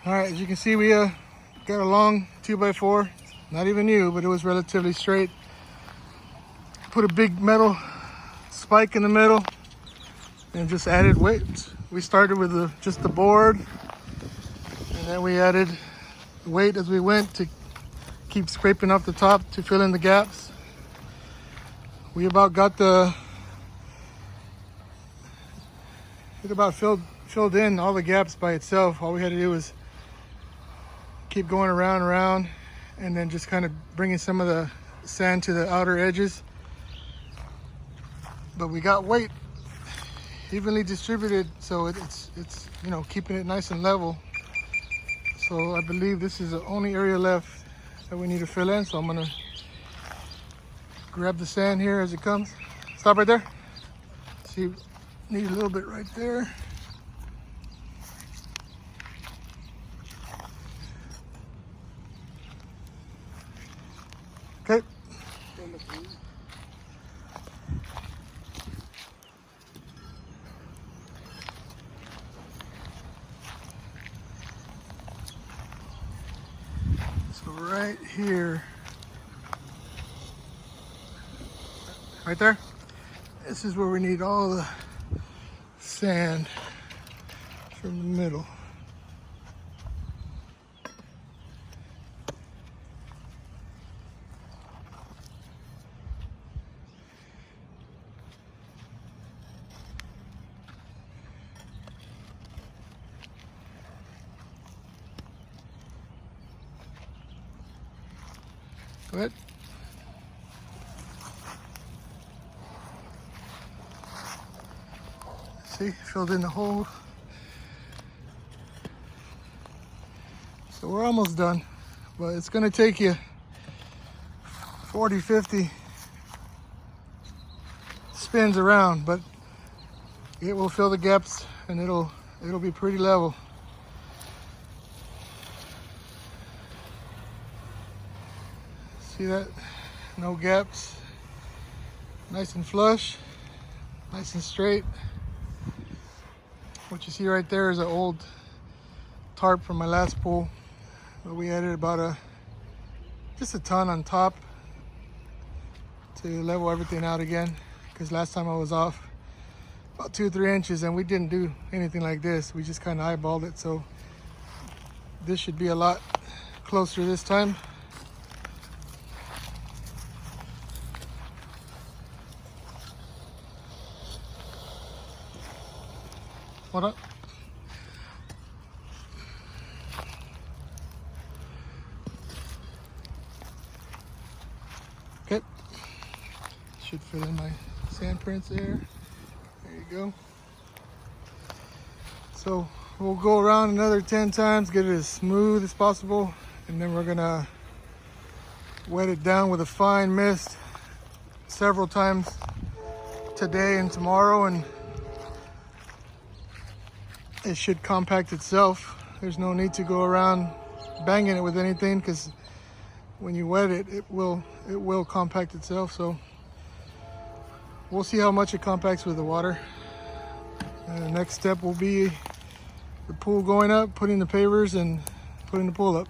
All right, as you can see, we got a long 2x4, not even new, but it was relatively straight. Put a big metal spike in the middle and just added weights. We started with just the board, and then we added weight as we went to keep scraping off the top to fill in the gaps. We about got it about filled in all the gaps by itself. All we had to do was keep going around and around, and then just kind of bringing some of the sand to the outer edges. But we got weight evenly distributed, so it's you know, keeping it nice and level. So I believe this is the only area left that we need to fill in. So I'm gonna grab the sand here as it comes. Stop right there. See, need a little bit right there. Okay. So right here, right there, this is where we need all the sand from the middle. Go ahead. See, filled in the hole. So we're almost done, but it's gonna take you 40, 50 spins around, but it will fill the gaps and it'll be pretty level. See that? No gaps. Nice and flush, nice and straight. What you see right there is an old tarp from my last pool. But we added about just a ton on top to level everything out again, because last time I was off about 2 or 3 inches and we didn't do anything like this. We just kind of eyeballed it. So this should be a lot closer this time. Hold up. Okay. Should fill in my sand prints there. There you go. So we'll go around another 10 times, get it as smooth as possible, and then we're gonna wet it down with a fine mist several times today and tomorrow, and it should compact itself. There's no need to go around banging it with anything, because when you wet it, it will compact itself. So we'll see how much it compacts with the water. And the next step will be the pool going up, putting the pavers and putting the pool up.